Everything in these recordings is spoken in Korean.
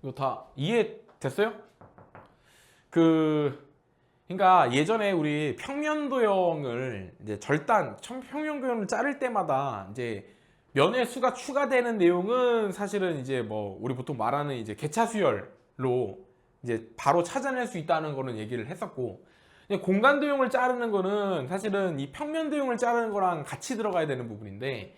이거 다 이해됐어요? 그러니까 예전에 우리 평면도형을 이제 평면도형을 자를 때마다 이제 면의 수가 추가되는 내용은 사실은 이제 뭐 우리 보통 말하는 이제 개차수열로 이제 바로 찾아낼 수 있다는 거는 얘기를 했었고, 공간도형을 자르는 거는 사실은 이 평면도형을 자르는 거랑 같이 들어가야 되는 부분인데,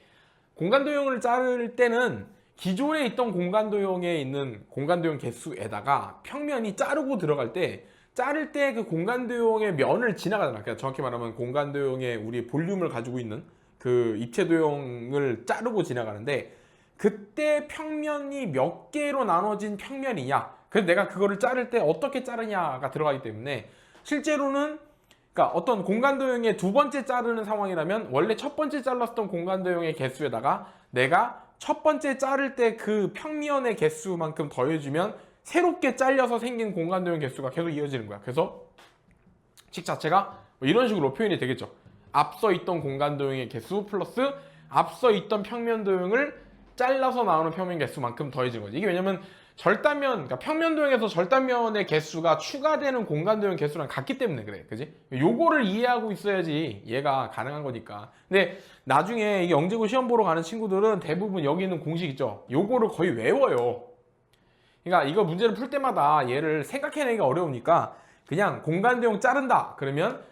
공간도형을 자를 때는 기존에 있던 공간도형에 있는 공간도형 개수에다가 평면이 자르고 들어갈 때, 자를 때 그 공간도형의 면을 지나가잖아. 그러니까 정확히 말하면 공간도형의 우리 볼륨을 가지고 있는 그 입체도형을 자르고 지나가는데, 그때 평면이 몇 개로 나눠진 평면이냐, 그래서 내가 그거를 자를 때 어떻게 자르냐가 들어가기 때문에, 실제로는 그러니까 어떤 공간도형의 두 번째 자르는 상황이라면 원래 첫 번째 잘랐던 공간도형의 개수에다가 내가 첫 번째 자를 때 그 평면의 개수만큼 더해주면 새롭게 잘려서 생긴 공간도형 개수가 계속 이어지는 거야. 그래서 식 자체가 뭐 이런 식으로 표현이 되겠죠. 앞서 있던 공간도형의 개수 플러스 앞서 있던 평면도형을 잘라서 나오는 평면 개수만큼 더해지는 거지. 이게 왜냐면 절단면, 그러니까 평면도형에서 절단면의 개수가 추가되는 공간도형 개수랑 같기 때문에 그래. 그지? 요거를 이해하고 있어야지 얘가 가능한 거니까. 근데 나중에 이게 영재고 시험 보러 가는 친구들은 대부분 여기 있는 공식 있죠? 요거를 거의 외워요. 그러니까 이거 문제를 풀 때마다 얘를 생각해내기가 어려우니까 그냥 공간도형 자른다 그러면,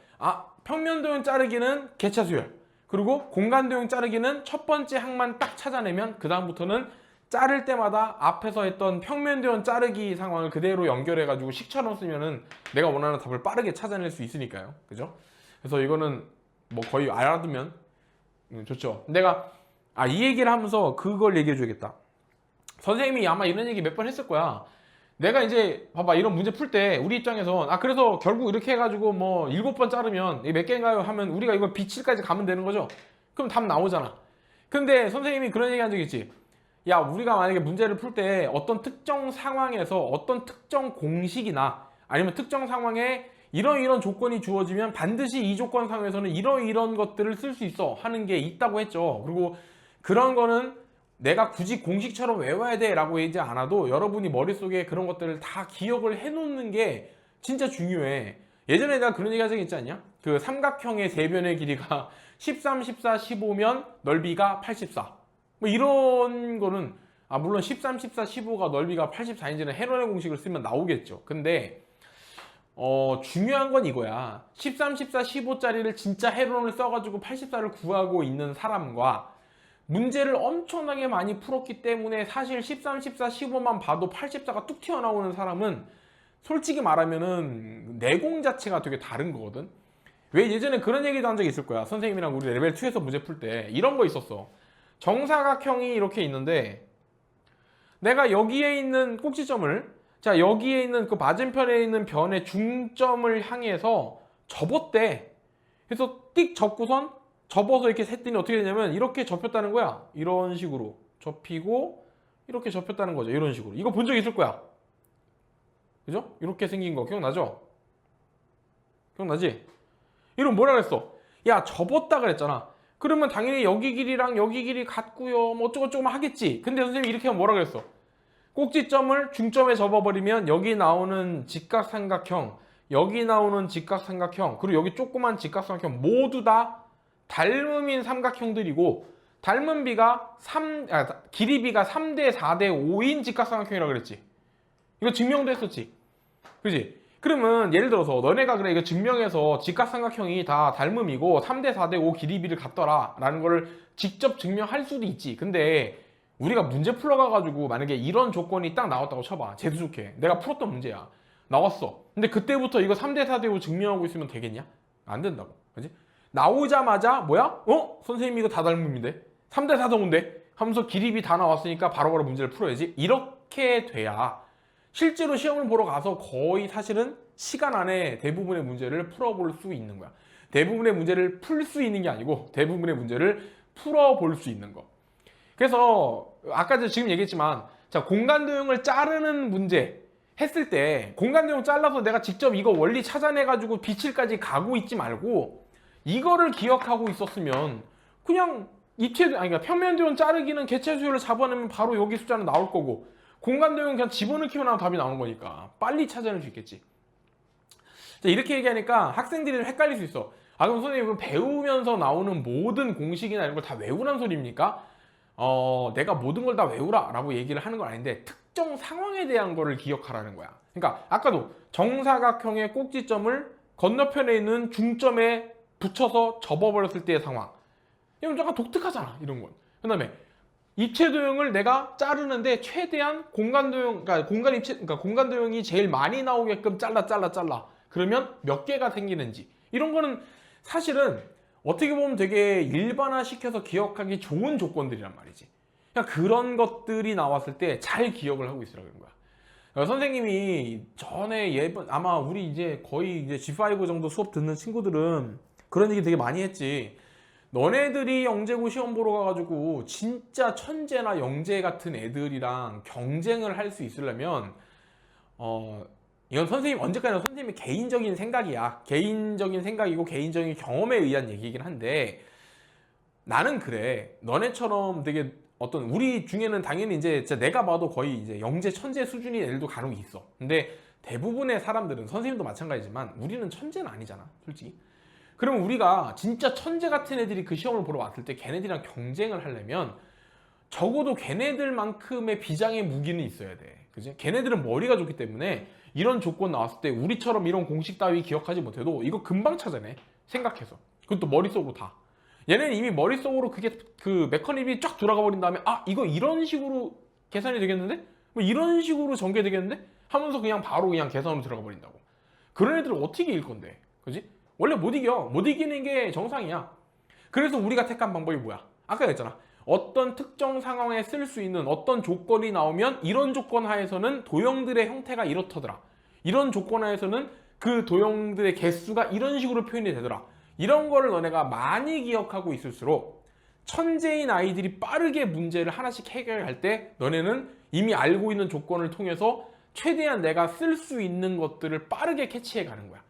평면도형 자르기는 개차수열, 그리고 공간도형 자르기는 첫 번째 항만 딱 찾아내면 그 다음부터는 자를 때마다 앞에서 했던 평면도형 자르기 상황을 그대로 연결해가지고 식처럼 쓰면은 내가 원하는 답을 빠르게 찾아낼 수 있으니까요. 그죠? 그래서 이거는 뭐 거의 알아두면 좋죠. 내가 이 얘기를 하면서 그걸 얘기해 줘야겠다. 선생님이 아마 이런 얘기 몇 번 했을 거야. 내가 이제 봐봐, 이런 문제 풀 때 우리 입장에서 그래서 결국 이렇게 해가지고 뭐 7번 자르면 몇 개인가요? 하면 우리가 이걸 B7까지 가면 되는 거죠. 그럼 답 나오잖아. 근데 선생님이 그런 얘기 한 적 있지. 야, 우리가 만약에 문제를 풀 때 어떤 특정 상황에서 어떤 특정 공식이나 아니면 특정 상황에 이런 조건이 주어지면 반드시 이 조건 상에서는 이런 것들을 쓸 수 있어 하는 게 있다고 했죠. 그리고 그런 거는 내가 굳이 공식처럼 외워야 돼 라고 하지 않아도 여러분이 머릿속에 그런 것들을 다 기억을 해놓는 게 진짜 중요해. 예전에 내가 그런 얘기 한 적 있지 않냐? 그 삼각형의 세변의 길이가 13, 14, 15면 넓이가 84. 뭐 이런 거는 물론 13, 14, 15가 넓이가 84인지는 헤론의 공식을 쓰면 나오겠죠. 근데 중요한 건 이거야. 13, 14, 15짜리를 진짜 헤론을 써가지고 84를 구하고 있는 사람과 문제를 엄청나게 많이 풀었기 때문에 사실 13, 14, 15만 봐도 84가 뚝 튀어나오는 사람은 솔직히 말하면은 내공 자체가 되게 다른 거거든. 왜 예전에 그런 얘기도 한 적이 있을 거야. 선생님이랑 우리 레벨 2에서 문제 풀 때 이런 거 있었어. 정사각형이 이렇게 있는데 내가 여기에 있는 꼭지점을, 자 여기에 있는 그 맞은편에 있는 변의 중점을 향해서 접었대. 그래서 띡 접고선 접어서 이렇게 했더니 어떻게 되냐면 이렇게 접혔다는 거야. 이런 식으로 접히고 이렇게 접혔다는 거죠. 이런 식으로. 이거 본 적 있을 거야. 그죠? 이렇게 생긴 거 기억나죠? 기억나지? 이런 뭐라 그랬어? 야, 접었다 그랬잖아. 그러면 당연히 여기 길이랑 여기 길이 같고요. 뭐 어쩌고저쩌고 하겠지. 근데 선생님이 이렇게 하면 뭐라 그랬어? 꼭지점을 중점에 접어버리면 여기 나오는 직각삼각형, 여기 나오는 직각삼각형, 그리고 여기 조그만 직각삼각형 모두 다 닮음인 삼각형들이고, 닮은 비가 길이 비가 3대 4대 5인 직각삼각형이라고 그랬지. 이거 증명도 했었지. 그지? 그러면 예를 들어서 너네가 그래 이거 증명해서 직각삼각형이 다 닮음이고 3대 4대 5 길이 비를 갖더라 라는 거를 직접 증명할 수도 있지. 근데 우리가 문제 풀어가가지고 만약에 이런 조건이 딱 나왔다고 쳐봐. 재수 좋게 내가 풀었던 문제야, 나왔어. 근데 그때부터 이거 3대 4대 5 증명하고 있으면 되겠냐? 안 된다고. 그지? 나오자마자 뭐야? 선생님 이거 다 닮음인데 3대 4대 5인데 하면서 길이비 다 나왔으니까 바로바로 문제를 풀어야지. 이렇게 돼야 실제로 시험을 보러 가서 거의 사실은 시간 안에 대부분의 문제를 풀어볼 수 있는 거야. 대부분의 문제를 풀 수 있는 게 아니고 대부분의 문제를 풀어볼 수 있는 거. 그래서 아까 지금 얘기했지만, 자 공간도형을 자르는 문제 했을 때 공간도형 잘라서 내가 직접 이거 원리 찾아내가지고 B7까지 가고 있지 말고 이거를 기억하고 있었으면 그냥 그러니까 평면도형 자르기는 개체수열을 잡아내면 바로 여기 숫자는 나올 거고, 공간도형 그냥 집어넣기만 하면 답이 나오는 거니까 빨리 찾아낼 수 있겠지. 자, 이렇게 얘기하니까 학생들이 헷갈릴 수 있어. 아, 그럼 선생님, 그럼 배우면서 나오는 모든 공식이나 이런 걸 다 외우란 소리입니까? 내가 모든 걸 다 외우라 라고 얘기를 하는 건 아닌데, 특정 상황에 대한 거를 기억하라는 거야. 그러니까 아까도 정사각형의 꼭지점을 건너편에 있는 중점에 붙여서 접어버렸을 때의 상황. 이건 약간 독특하잖아, 이런 건. 그 다음에 입체도형을 내가 자르는데 최대한 공간도형, 그러니까 공간도형이 제일 많이 나오게끔 잘라. 그러면 몇 개가 생기는지. 이런 거는 사실은 어떻게 보면 되게 일반화시켜서 기억하기 좋은 조건들이란 말이지. 그러니까 그런 것들이 나왔을 때 잘 기억을 하고 있으라는 거야. 선생님이 전에 아마 우리 이제 거의 이제 G5 정도 수업 듣는 친구들은 그런 얘기 되게 많이 했지. 너네들이 영재고 시험 보러 가가지고 진짜 천재나 영재 같은 애들이랑 경쟁을 할 수 있으려면 이건 선생님 언제까지나 선생님의 개인적인 생각이야. 개인적인 생각이고 개인적인 경험에 의한 얘기이긴 한데, 나는 그래. 너네처럼 되게 어떤 우리 중에는 당연히 이제 진짜 내가 봐도 거의 이제 영재 천재 수준의 애들도 간혹 있어. 근데 대부분의 사람들은, 선생님도 마찬가지지만 우리는 천재는 아니잖아, 솔직히. 그럼 우리가 진짜 천재 같은 애들이 그 시험을 보러 왔을 때 걔네들이랑 경쟁을 하려면 적어도 걔네들만큼의 비장의 무기는 있어야 돼. 그지? 걔네들은 머리가 좋기 때문에 이런 조건 나왔을 때 우리처럼 이런 공식 따위 기억하지 못해도 이거 금방 찾아내. 생각해서. 그것도 머릿속으로 다. 얘네는 이미 머릿속으로 그게 그 메커니즘이 쫙 돌아가 버린 다음에, 아, 이거 이런 식으로 계산이 되겠는데? 뭐 이런 식으로 전개되겠는데? 하면서 그냥 바로 그냥 계산으로 들어가 버린다고. 그런 애들을 어떻게 이길 건데? 그지? 원래 못 이겨. 못 이기는 게 정상이야. 그래서 우리가 택한 방법이 뭐야? 아까 했잖아. 어떤 특정 상황에 쓸 수 있는 어떤 조건이 나오면 이런 조건 하에서는 도형들의 형태가 이렇더라. 이런 조건 하에서는 그 도형들의 개수가 이런 식으로 표현이 되더라. 이런 거를 너네가 많이 기억하고 있을수록 천재인 아이들이 빠르게 문제를 하나씩 해결할 때 너네는 이미 알고 있는 조건을 통해서 최대한 내가 쓸 수 있는 것들을 빠르게 캐치해 가는 거야.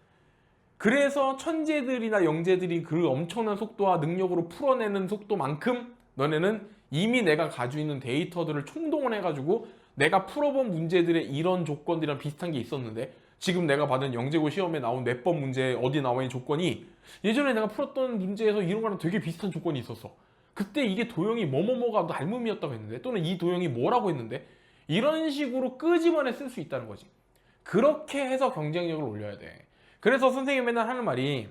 그래서 천재들이나 영재들이 그 엄청난 속도와 능력으로 풀어내는 속도만큼 너네는 이미 내가 가지고 있는 데이터들을 총동원해가지고 내가 풀어본 문제들의 이런 조건들이랑 비슷한 게 있었는데, 지금 내가 받은 영재고 시험에 나온 몇 번 문제 어디 나와 있는 조건이 예전에 내가 풀었던 문제에서 이런 거랑 되게 비슷한 조건이 있었어. 그때 이게 도형이 뭐뭐뭐가 닮음이었다고 했는데, 또는 이 도형이 뭐라고 했는데, 이런 식으로 끄집어내 쓸 수 있다는 거지. 그렇게 해서 경쟁력을 올려야 돼. 그래서 선생님이 맨날 하는 말이,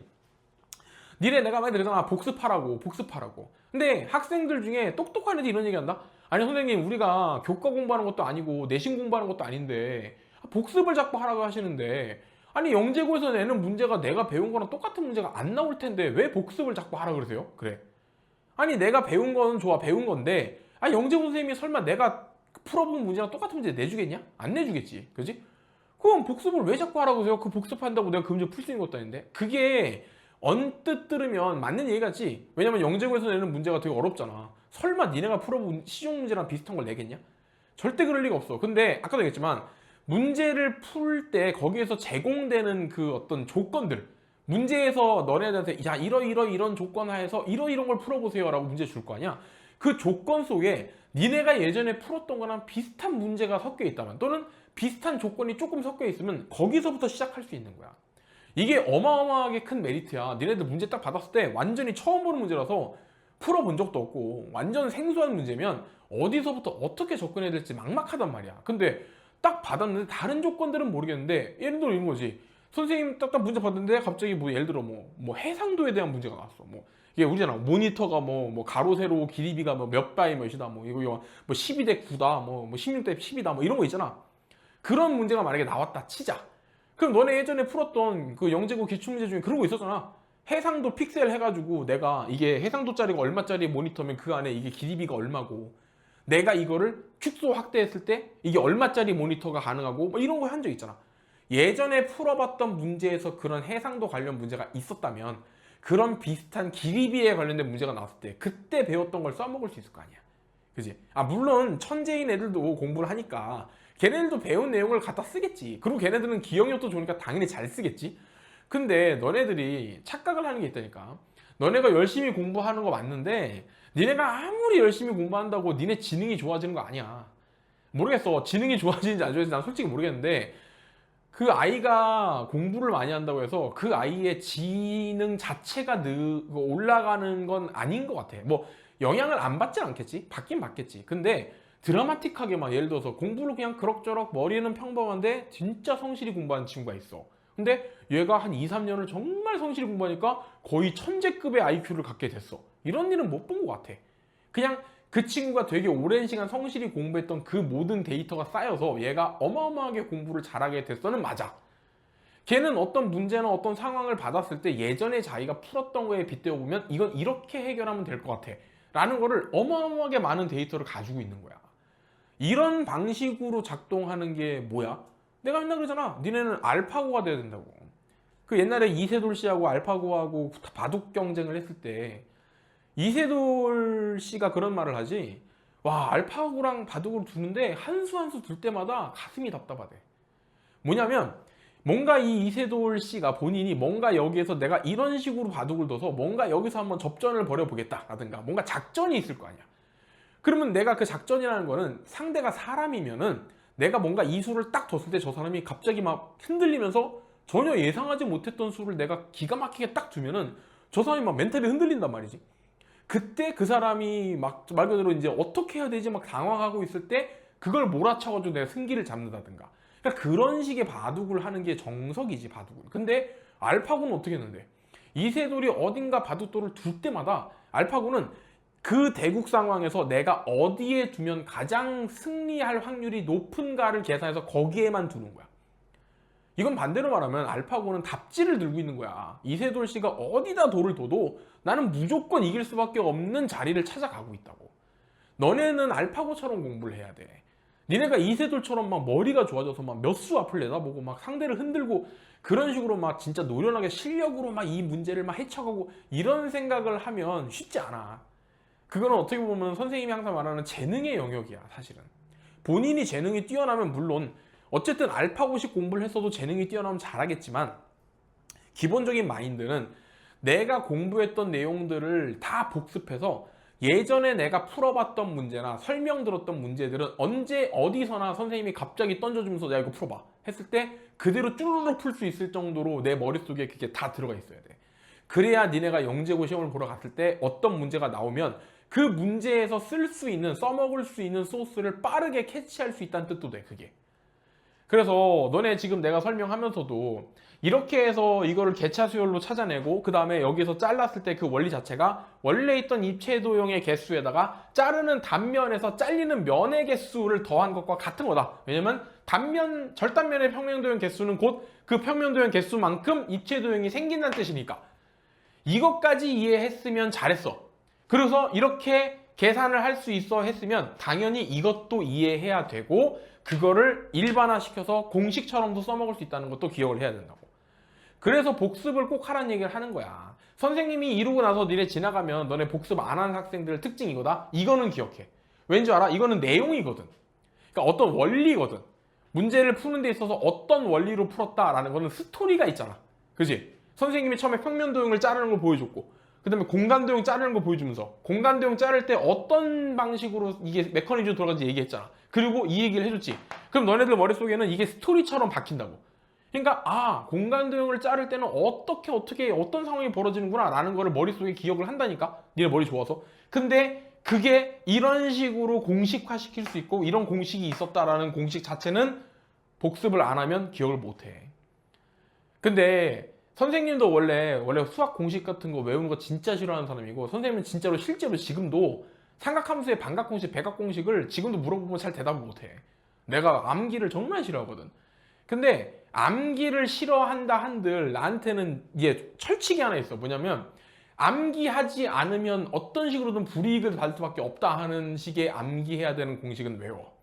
니네 내가 많이 그러잖아. 복습하라고. 근데 학생들 중에 똑똑한 애들이 이런 얘기 한다? 아니 선생님, 우리가 교과 공부하는 것도 아니고 내신 공부하는 것도 아닌데 복습을 자꾸 하라고 하시는데, 아니 영재고에서 내는 문제가 내가 배운 거랑 똑같은 문제가 안 나올 텐데 왜 복습을 자꾸 하라 그러세요? 그래. 아니 내가 배운 거는 좋아, 배운 건데, 아니 영재고 선생님이 설마 내가 풀어본 문제랑 똑같은 문제 내주겠냐? 안 내주겠지. 그지? 그럼 복습을 왜 자꾸 하라고 하세요? 그 복습한다고 내가 그 문제 풀 수 있는 것도 아닌데. 그게 언뜻 들으면 맞는 얘기 같지? 왜냐면 영재고에서 내는 문제가 되게 어렵잖아. 설마 니네가 풀어본 시중 문제랑 비슷한 걸 내겠냐? 절대 그럴 리가 없어. 근데 아까도 얘기했지만 문제를 풀 때 거기에서 제공되는 그 어떤 조건들, 문제에서 너네들한테 야 이런 조건 하에서 이런 걸 풀어보세요 라고 문제 줄 거 아니야. 그 조건 속에 니네가 예전에 풀었던 거랑 비슷한 문제가 섞여 있다면, 또는 비슷한 조건이 조금 섞여 있으면 거기서부터 시작할 수 있는 거야. 이게 어마어마하게 큰 메리트야. 니네들 문제 딱 받았을 때 완전히 처음 보는 문제라서 풀어본 적도 없고 완전 생소한 문제면 어디서부터 어떻게 접근해야 될지 막막하단 말이야. 근데 딱 받았는데 다른 조건들은 모르겠는데, 예를 들어 이런 거지. 선생님 딱 문제 받았는데 갑자기 뭐 예를 들어 뭐 해상도에 대한 문제가 나왔어. 뭐 이게 우리잖아. 모니터가 뭐 가로 세로 길이가 뭐 몇 바이 몇이다. 뭐 이거 뭐 12대 9다. 뭐 16대 10이다. 뭐 이런 거 있잖아. 그런 문제가 만약에 나왔다 치자. 그럼 너네 예전에 풀었던 그 영재고 기출문제 중에 그런 거 있었잖아. 해상도 픽셀 해가지고 내가 이게 해상도짜리가 얼마짜리 모니터면 그 안에 이게 길이비가 얼마고, 내가 이거를 축소 확대했을 때 이게 얼마짜리 모니터가 가능하고 뭐 이런 거 한 적 있잖아. 예전에 풀어봤던 문제에서 그런 해상도 관련 문제가 있었다면 그런 비슷한 길이비에 관련된 문제가 나왔을 때 그때 배웠던 걸 써먹을 수 있을 거 아니야. 그지? 아 물론 천재인 애들도 공부를 하니까 걔네들도 배운 내용을 갖다 쓰겠지. 그리고 걔네들은 기억력도 좋으니까 당연히 잘 쓰겠지. 근데 너네들이 착각을 하는 게 있다니까. 너네가 열심히 공부하는 거 맞는데 니네가 아무리 열심히 공부한다고 니네 지능이 좋아지는 거 아니야. 모르겠어. 지능이 좋아지는지 안 좋아지는지 난 솔직히 모르겠는데 그 아이가 공부를 많이 한다고 해서 그 아이의 지능 자체가 올라가는 건 아닌 것 같아. 뭐 영향을 안 받진 않겠지. 받긴 받겠지. 근데 드라마틱하게 막 예를 들어서 공부를 그냥 그럭저럭 머리는 평범한데 진짜 성실히 공부하는 친구가 있어. 근데 얘가 한 2, 3년을 정말 성실히 공부하니까 거의 천재급의 IQ를 갖게 됐어. 이런 일은 못 본 것 같아. 그냥 그 친구가 되게 오랜 시간 성실히 공부했던 그 모든 데이터가 쌓여서 얘가 어마어마하게 공부를 잘하게 됐어는 맞아. 걔는 어떤 문제나 어떤 상황을 받았을 때 예전에 자기가 풀었던 거에 빗대어 보면 이건 이렇게 해결하면 될 것 같아 라는 거를 어마어마하게 많은 데이터를 가지고 있는 거야. 이런 방식으로 작동하는 게 뭐야? 내가 맨날 그러잖아. 니네는 알파고가 돼야 된다고. 그 옛날에 이세돌 씨하고 알파고하고 바둑 경쟁을 했을 때 이세돌 씨가 그런 말을 하지. 와, 알파고랑 바둑을 두는데 한 수 한 수 둘 때마다 가슴이 답답하대. 뭐냐면 뭔가 이 이세돌 씨가 본인이 뭔가 여기에서 내가 이런 식으로 바둑을 둬서 뭔가 여기서 한번 접전을 벌여보겠다 라든가 뭔가 작전이 있을 거 아니야. 그러면 내가 그 작전이라는 거는 상대가 사람이면은 내가 뭔가 이 수를 딱 뒀을 때 저 사람이 갑자기 막 흔들리면서 전혀 예상하지 못했던 수를 내가 기가 막히게 딱 두면은 저 사람이 막 멘탈이 흔들린단 말이지. 그때 그 사람이 막 말 그대로 이제 어떻게 해야 되지 막 당황하고 있을 때 그걸 몰아쳐가지고 내가 승기를 잡는다든가. 그러니까 그런 식의 바둑을 하는 게 정석이지, 바둑은. 근데 알파고는 어떻게 했는데 이세돌이 어딘가 바둑돌을 둘 때마다 알파고는 그 대국 상황에서 내가 어디에 두면 가장 승리할 확률이 높은가를 계산해서 거기에만 두는 거야. 이건 반대로 말하면 알파고는 답지를 들고 있는 거야. 이세돌 씨가 어디다 돌을 둬도 나는 무조건 이길 수밖에 없는 자리를 찾아가고 있다고. 너네는 알파고처럼 공부를 해야 돼. 니네가 이세돌처럼 막 머리가 좋아져서 막 몇 수 앞을 내다보고 막 상대를 흔들고 그런 식으로 막 진짜 노련하게 실력으로 막 이 문제를 막 헤쳐가고 이런 생각을 하면 쉽지 않아. 그거는 어떻게 보면 선생님이 항상 말하는 재능의 영역이야, 사실은. 본인이 재능이 뛰어나면 물론 어쨌든 알파고식 공부를 했어도 재능이 뛰어나면 잘하겠지만 기본적인 마인드는 내가 공부했던 내용들을 다 복습해서 예전에 내가 풀어봤던 문제나 설명들었던 문제들은 언제 어디서나 선생님이 갑자기 던져주면서 야 이거 풀어봐 했을 때 그대로 쭈르륵 풀 수 있을 정도로 내 머릿속에 그게 다 들어가 있어야 돼. 그래야 니네가 영재고 시험을 보러 갔을 때 어떤 문제가 나오면 그 문제에서 쓸 수 있는, 써먹을 수 있는 소스를 빠르게 캐치할 수 있다는 뜻도 돼, 그게. 그래서 너네 지금 내가 설명하면서도 이렇게 해서 이거를 개차 수열로 찾아내고 그 다음에 여기서 잘랐을 때 그 원리 자체가 원래 있던 입체도형의 개수에다가 자르는 단면에서 잘리는 면의 개수를 더한 것과 같은 거다. 왜냐면 단면, 절단면의 평면도형 개수는 곧 그 평면도형 개수만큼 입체도형이 생긴다는 뜻이니까 이것까지 이해했으면 잘했어. 그래서 이렇게 계산을 할 수 있어 했으면 당연히 이것도 이해해야 되고 그거를 일반화시켜서 공식처럼도 써먹을 수 있다는 것도 기억을 해야 된다고. 그래서 복습을 꼭 하라는 얘기를 하는 거야. 선생님이 이루고 나서 니네 지나가면 너네 복습 안 하는 학생들 특징 이거다? 이거는 기억해. 왠지 알아? 이거는 내용이거든. 그러니까 어떤 원리거든. 문제를 푸는 데 있어서 어떤 원리로 풀었다라는 거는 스토리가 있잖아. 그지? 선생님이 처음에 평면도형을 자르는 걸 보여줬고 그 다음에 공간도형 자르는 거 보여주면서 공간도형 자를 때 어떤 방식으로 이게 메커니즘으로 돌아가는지 얘기했잖아. 그리고 이 얘기를 해줬지. 그럼 너네들 머릿속에는 이게 스토리처럼 박힌다고. 그러니까 아, 공간도형을 자를 때는 어떻게 어떤 상황이 벌어지는구나 라는 거를 머릿속에 기억을 한다니까. 니네 머리 좋아서. 근데 그게 이런 식으로 공식화시킬 수 있고 이런 공식이 있었다라는 공식 자체는 복습을 안 하면 기억을 못해. 근데 선생님도 원래 수학 공식 같은 거 외우는 거 진짜 싫어하는 사람이고 선생님은 진짜로 실제로 지금도 삼각함수의 반각공식, 백악공식을 지금도 물어보면 잘 대답을 못해. 내가 암기를 정말 싫어하거든. 근데 암기를 싫어한다 한들 나한테는 이게 철칙이 하나 있어. 뭐냐면 암기하지 않으면 어떤 식으로든 불이익을 받을 수밖에 없다 하는 식의 암기해야 되는 공식은 외워.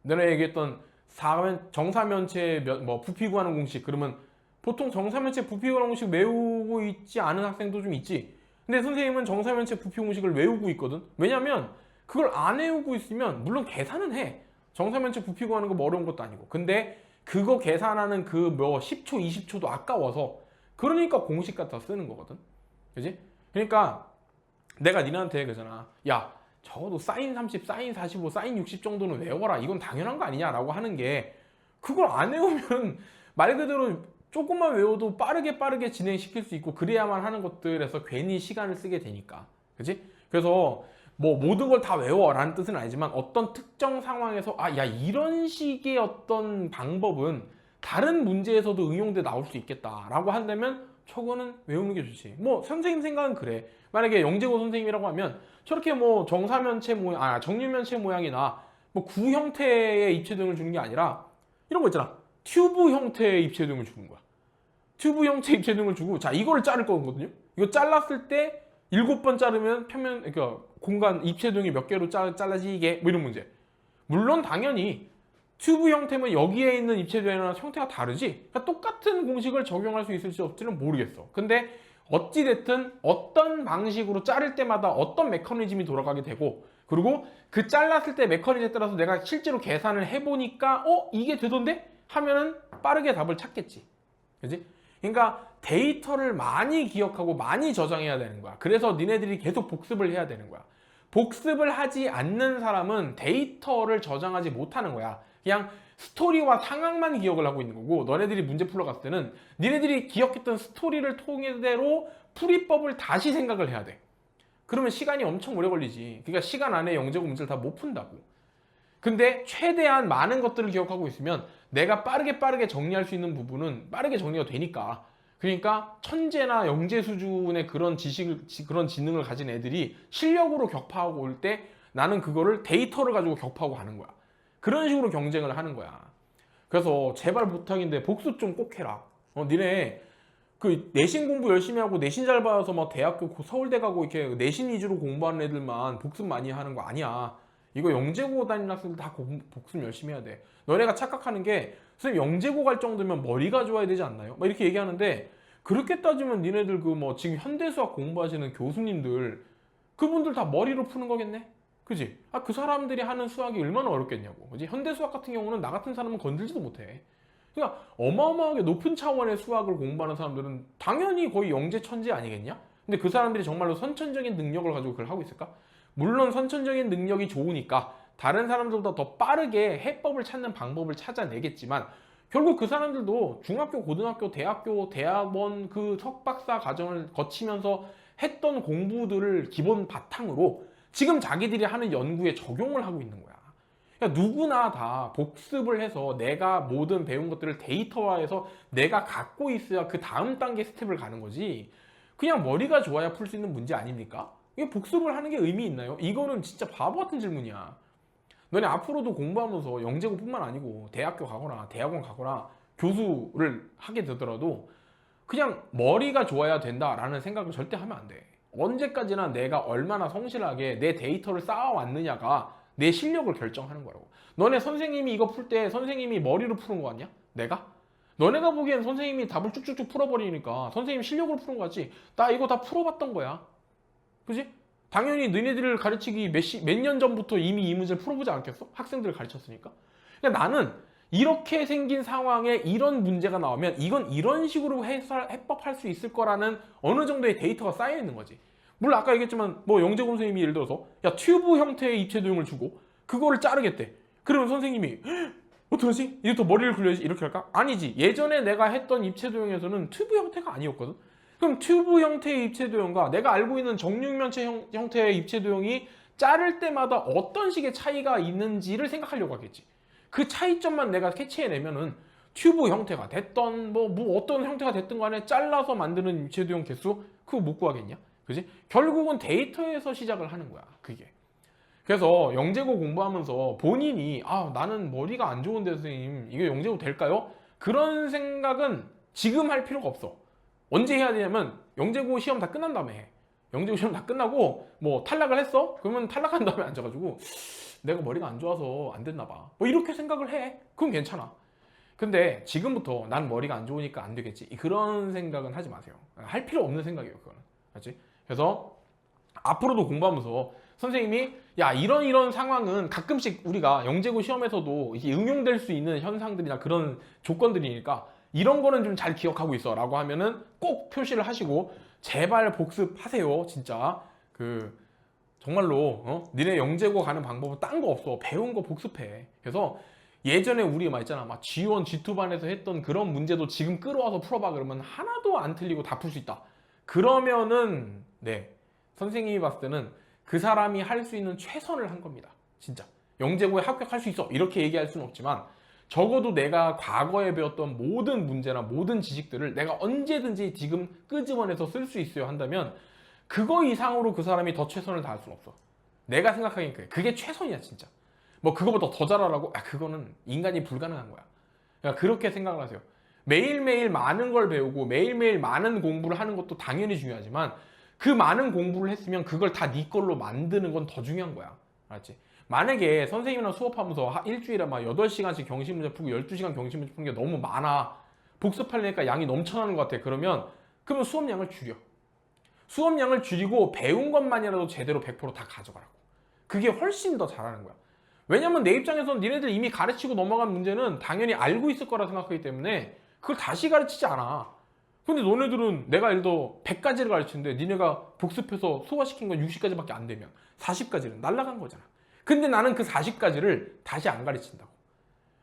내가 얘기했던 정사면체 부피 구하는 공식 그러면 보통 정사면체 부피 구하는 공식 외우고 있지 않은 학생도 좀 있지. 근데 선생님은 정사면체 부피 공식을 외우고 있거든. 왜냐면 그걸 안 외우고 있으면 물론 계산은 해. 정사면체 부피 구하는 거 뭐 어려운 것도 아니고. 근데 그거 계산하는 그 10초, 20초도 아까워서 그러니까 공식 갖다 쓰는 거거든. 그지? 그러니까 내가 니네한테 그러잖아. 야, 적어도 사인 30, 사인 45, 사인 60 정도는 외워라. 이건 당연한 거 아니냐라고 하는 게 그걸 안 외우면 말 그대로 조금만 외워도 빠르게 진행시킬 수 있고 그래야만 하는 것들에서 괜히 시간을 쓰게 되니까. 그치? 그래서 뭐 모든 걸 다 외워라는 뜻은 아니지만 어떤 특정 상황에서 아, 야, 이런 식의 어떤 방법은 다른 문제에서도 응용돼 나올 수 있겠다라고 한다면 저거는 외우는 게 좋지. 뭐 선생님 생각은 그래. 만약에 영재고 선생님이라고 하면 저렇게 뭐 정사면체 모양, 정육면체 모양이나 뭐 구 형태의 입체도형을 주는 게 아니라 이런 거 있잖아. 튜브 형태의 입체도형을 주는 거야. 튜브 형태 입체도형을 주고 자 이거를 자를 거거든요. 이거 잘랐을 때 7번 자르면 평면 그러니까 공간 입체도형이 몇 개로 잘라지게 뭐 이런 문제. 물론 당연히 튜브 형태면 여기에 있는 입체도형이랑 형태가 다르지. 그러니까 똑같은 공식을 적용할 수 있을지 없을지는 모르겠어. 근데 어찌됐든 어떤 방식으로 자를 때마다 어떤 메커니즘이 돌아가게 되고 그리고 그 잘랐을 때 메커니즘에 따라서 내가 실제로 계산을 해보니까 이게 되던데? 하면은 빠르게 답을 찾겠지. 그지? 그러니까 데이터를 많이 기억하고 많이 저장해야 되는 거야. 그래서 니네들이 계속 복습을 해야 되는 거야. 복습을 하지 않는 사람은 데이터를 저장하지 못하는 거야. 그냥 스토리와 상황만 기억을 하고 있는 거고 너네들이 문제 풀러 갔을 때는 니네들이 기억했던 스토리를 통해대로 풀이법을 다시 생각을 해야 돼. 그러면 시간이 엄청 오래 걸리지. 그러니까 시간 안에 영재고 문제를 다 못 푼다고. 근데 최대한 많은 것들을 기억하고 있으면 내가 빠르게 정리할 수 있는 부분은 빠르게 정리가 되니까. 그러니까 천재나 영재 수준의 그런 그런 지능을 가진 애들이 실력으로 격파하고 올 때 나는 그거를 데이터를 가지고 격파하고 가는 거야. 그런 식으로 경쟁을 하는 거야. 그래서 제발 부탁인데 복습 좀 꼭 해라. 니네 그 내신 공부 열심히 하고 내신 잘 받아서 막 대학교 서울대 가고 이렇게 내신 위주로 공부하는 애들만 복습 많이 하는 거 아니야. 이거 영재고 다니는 학생들 다 복습 열심히 해야 돼. 너네가 착각하는 게 선생님 영재고 갈 정도면 머리가 좋아야 되지 않나요? 막 이렇게 얘기하는데 그렇게 따지면 니네들 그 뭐 지금 현대수학 공부하시는 교수님들 그분들 다 머리로 푸는 거겠네? 그지? 그 사람들이 하는 수학이 얼마나 어렵겠냐고. 그지? 현대수학 같은 경우는 나 같은 사람은 건들지도 못해. 그러니까 어마어마하게 높은 차원의 수학을 공부하는 사람들은 당연히 거의 영재 천재 아니겠냐? 근데 그 사람들이 정말로 선천적인 능력을 가지고 그걸 하고 있을까? 물론 선천적인 능력이 좋으니까 다른 사람들보다 더 빠르게 해법을 찾는 방법을 찾아내겠지만 결국 그 사람들도 중학교, 고등학교, 대학교, 대학원 그 석박사 과정을 거치면서 했던 공부들을 기본 바탕으로 지금 자기들이 하는 연구에 적용을 하고 있는 거야. 그러니까 누구나 다 복습을 해서 내가 모든 배운 것들을 데이터화해서 내가 갖고 있어야 그 다음 단계 스텝을 가는 거지. 그냥 머리가 좋아야 풀 수 있는 문제 아닙니까? 이게 복습을 하는 게 의미 있나요? 이거는 진짜 바보 같은 질문이야. 너네 앞으로도 공부하면서 영재고뿐만 아니고 대학교 가거나 대학원 가거나 교수를 하게 되더라도 그냥 머리가 좋아야 된다라는 생각을 절대 하면 안 돼. 언제까지나 내가 얼마나 성실하게 내 데이터를 쌓아왔느냐가 내 실력을 결정하는 거라고. 너네 선생님이 이거 풀 때 선생님이 머리로 푸는 거 같냐? 내가? 너네가 보기엔 선생님이 답을 쭉쭉쭉 풀어버리니까 선생님 실력으로 푸는 거 같지? 나 이거 다 풀어봤던 거야. 그지? 당연히 너네들을 가르치기 몇 년 전부터 이미 이 문제를 풀어보지 않겠어? 학생들을 가르쳤으니까. 그러니까 나는 이렇게 생긴 상황에 이런 문제가 나오면 이건 이런 식으로 해법할 수 있을 거라는 어느 정도의 데이터가 쌓여 있는 거지. 물론 아까 얘기했지만 뭐 영재고 선생님이 예를 들어서 야 튜브 형태의 입체도형을 주고 그거를 자르겠대. 그러면 선생님이 어떡하지? 이제 더 머리를 굴려야지 이렇게 할까? 아니지. 예전에 내가 했던 입체도형에서는 튜브 형태가 아니었거든. 그럼 튜브 형태의 입체도형과 내가 알고 있는 정육면체 형태의 입체도형이 자를 때마다 어떤 식의 차이가 있는지를 생각하려고 하겠지. 그 차이점만 내가 캐치해내면은 튜브 형태가 됐던 뭐 어떤 형태가 됐든 간에 잘라서 만드는 입체도형 개수 그거 못 구하겠냐? 그지? 결국은 데이터에서 시작을 하는 거야. 그게. 그래서 영재고 공부하면서 본인이 나는 머리가 안 좋은데 선생님 이게 영재고 될까요? 그런 생각은 지금 할 필요가 없어. 언제 해야 되냐면 영재고 시험 다 끝난 다음에 해. 영재고 시험 다 끝나고 뭐 탈락을 했어? 그러면 탈락한 다음에 앉아가지고 내가 머리가 안 좋아서 안 됐나 봐. 뭐 이렇게 생각을 해. 그럼 괜찮아. 근데 지금부터 난 머리가 안 좋으니까 안 되겠지. 그런 생각은 하지 마세요. 할 필요 없는 생각이에요. 그거는. 맞지? 그래서 앞으로도 공부하면서 선생님이 야 이런 상황은 가끔씩 우리가 영재고 시험에서도 이게 응용될 수 있는 현상들이나 그런 조건들이니까 이런 거는 좀 잘 기억하고 있어 라고 하면은 꼭 표시를 하시고 제발 복습하세요. 진짜 정말로 니네 영재고 가는 방법은 딴 거 없어. 배운 거 복습해. 그래서 예전에 우리 막 있잖아, 막 G1, G2반에서 했던 그런 문제도 지금 끌어와서 풀어봐 그러면 하나도 안 틀리고 다 풀 수 있다. 그러면은 선생님이 봤을 때는 그 사람이 할 수 있는 최선을 한 겁니다. 진짜 영재고에 합격할 수 있어 이렇게 얘기할 수는 없지만, 적어도 내가 과거에 배웠던 모든 문제나 모든 지식들을 내가 언제든지 지금 끄집어내서 쓸 수 있어요 한다면, 그거 이상으로 그 사람이 더 최선을 다할 수는 없어. 내가 생각하기엔 그래. 그게 최선이야 진짜. 뭐 그거보다 더 잘하라고? 그거는 인간이 불가능한 거야. 그러니까 그렇게 생각을 하세요. 매일매일 많은 걸 배우고 매일매일 많은 공부를 하는 것도 당연히 중요하지만, 그 많은 공부를 했으면 그걸 다 네 걸로 만드는 건 더 중요한 거야. 알았지? 만약에 선생님이랑 수업하면서 일주일에 막 8시간씩 경시문제 풀고 12시간 경시문제 푸는 게 너무 많아, 복습하려니까 양이 넘쳐나는 것 같아, 그러면 수업량을 줄여. 수업량을 줄이고 배운 것만이라도 제대로 100% 다 가져가라고. 그게 훨씬 더 잘하는 거야. 왜냐면 내 입장에서는 니네들 이미 가르치고 넘어간 문제는 당연히 알고 있을 거라 생각하기 때문에 그걸 다시 가르치지 않아. 근데 너네들은 내가 예를 들어 100가지를 가르치는데 니네가 복습해서 소화시킨 건 60가지밖에 안 되면 40가지는 날라간 거잖아. 근데 나는 그 40가지를 다시 안 가르친다고.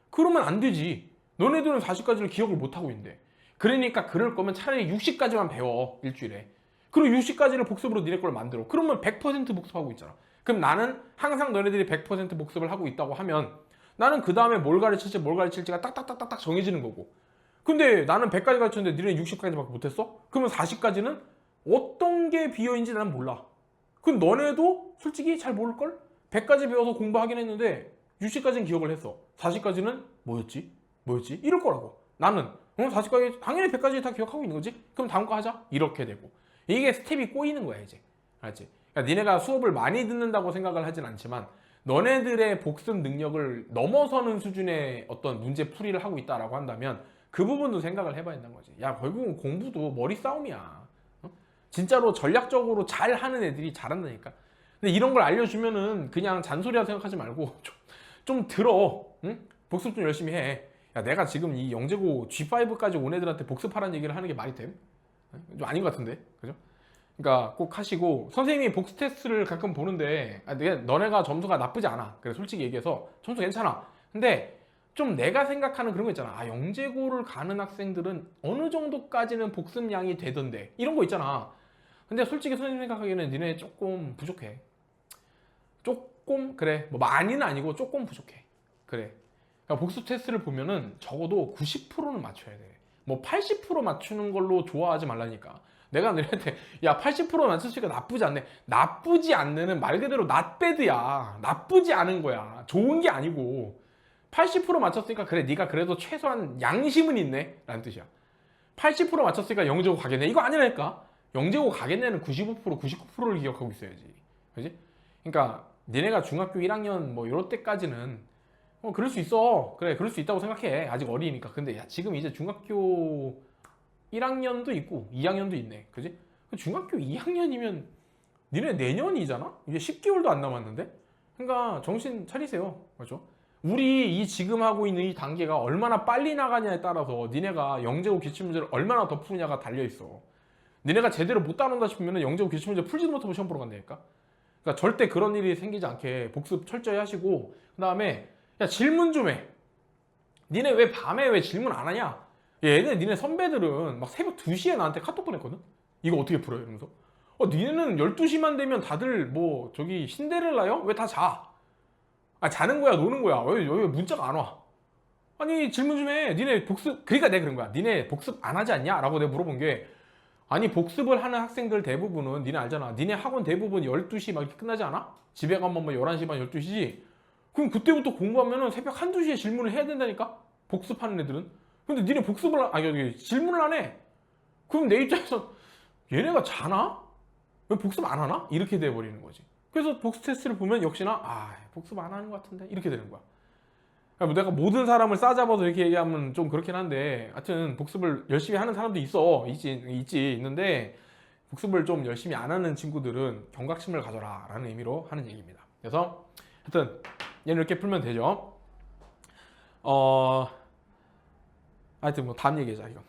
그러면 안 되지. 너네들은 40가지를 기억을 못하고 있는데. 그러니까 그럴 거면 차라리 60가지만 배워, 일주일에. 그리고 60가지를 복습으로 니네 걸 만들어. 그러면 100% 복습하고 있잖아. 그럼 나는 항상 너네들이 100% 복습을 하고 있다고 하면 나는 그 다음에 뭘 가르칠지가 딱딱딱딱 정해지는 거고. 근데 나는 100가지 가르쳤는데 니네 60가지밖에 못했어? 그러면 40가지는 어떤 게 비어있는지 나는 몰라. 그럼 너네도 솔직히 잘 모를걸? 100가지 배워서 공부하긴 했는데 60가지는 기억을 했어. 40가지는 뭐였지? 이럴 거라고. 나는 40가지 당연히 100가지 다 기억하고 있는 거지? 그럼 다음 거 하자. 이렇게 되고. 이게 스텝이 꼬이는 거야 이제. 알았지? 그러니까 니네가 수업을 많이 듣는다고 생각을 하진 않지만 너네들의 복습 능력을 넘어서는 수준의 어떤 문제 풀이를 하고 있다라고 한다면 그 부분도 생각을 해봐야 된다는 거지. 야, 결국은 공부도 머리 싸움이야. 진짜로 전략적으로 잘 하는 애들이 잘한다니까. 근데 이런 걸 알려주면은 그냥 잔소리라 생각하지 말고 좀 들어. 응? 복습 좀 열심히 해. 야, 내가 지금 이 영재고 G5까지 온 애들한테 복습하라는 얘기를 하는 게 말이 돼? 좀 아닌 것 같은데, 그죠? 그러니까 꼭 하시고, 선생님이 복습 테스트를 가끔 보는데 너네가 점수가 나쁘지 않아. 그래, 솔직히 얘기해서 점수 괜찮아. 근데 좀 내가 생각하는 그런 거 있잖아. 영재고를 가는 학생들은 어느 정도까지는 복습량이 되던데, 이런 거 있잖아. 근데 솔직히 선생님 생각하기에는 니네 조금 부족해. 조금, 그래, 뭐 많이는 아니고 조금 부족해. 그래. 그러니까 복습 테스트를 보면은 적어도 90%는 맞춰야 돼. 뭐 80% 맞추는 걸로 좋아하지 말라니까. 내가 너희한테 야 80% 맞췄으니까 나쁘지 않네. 나쁘지 않네는 말 그대로 낫배드야. 나쁘지 않은 거야. 좋은 게 아니고 80% 맞췄으니까 그래, 네가 그래도 최소한 양심은 있네 라는 뜻이야. 80% 맞췄으니까 영재고 가겠네, 이거 아니라니까. 영재고 가겠네는 95%, 99%를 기억하고 있어야지. 그지? 그러니까 니네가 중학교 1학년 뭐 이럴 때까지는 그럴 수 있어. 그래, 그럴 수 있다고 생각해. 아직 어리니까. 근데 야, 지금 이제 중학교 1학년도 있고 2학년도 있네. 그지? 중학교 2학년이면 니네 내년이잖아? 이제 10개월도 안 남았는데? 그러니까 정신 차리세요. 그렇죠? 우리 이 지금 하고 있는 이 단계가 얼마나 빨리 나가냐에 따라서 니네가 영재고 기출문제를 얼마나 더 푸느냐가 달려있어. 니네가 제대로 못 따라온다 싶으면 영재고 기출문제 풀지도 못하고 시험 보러 간다니까? 그러니까 절대 그런 일이 생기지 않게 복습 철저히 하시고, 그 다음에 야, 질문 좀 해. 니네 왜 밤에 왜 질문 안 하냐? 니네 선배들은 막 새벽 2시에 나한테 카톡 보냈거든? 이거 어떻게 풀어요? 이러면서. 니네는 12시만 되면 다들 뭐 저기 신데렐라요? 왜 다 자? 자는 거야, 노는 거야? 왜 문자가 안 와? 아니, 질문 좀 해. 니네 복습, 그러니까 내가 그런 거야. 니네 복습 안 하지 않냐? 라고 내가 물어본 게, 아니, 복습을 하는 학생들 대부분은 니네 알잖아. 니네 학원 대부분 12시 막 이렇게 끝나지 않아? 집에 가면 뭐 11시 반, 12시지? 그럼 그때부터 공부하면은 새벽 1~2시에 질문을 해야 된다니까? 복습하는 애들은. 근데 니네 복습을, 질문을 안 해. 그럼 내 입장에서 얘네가 자나? 왜 복습 안 하나? 이렇게 돼버리는 거지. 그래서 복습 테스트를 보면 역시나 복습 안 하는 것 같은데 이렇게 되는 거야. 그러니까 내가 모든 사람을 싸잡아서 이렇게 얘기하면 좀 그렇긴 한데, 하여튼 복습을 열심히 하는 사람도 있는데 복습을 좀 열심히 안 하는 친구들은 경각심을 가져라 라는 의미로 하는 얘기입니다. 그래서 하여튼 얘는 이렇게 풀면 되죠. 하여튼 뭐 다음 얘기하자 이건.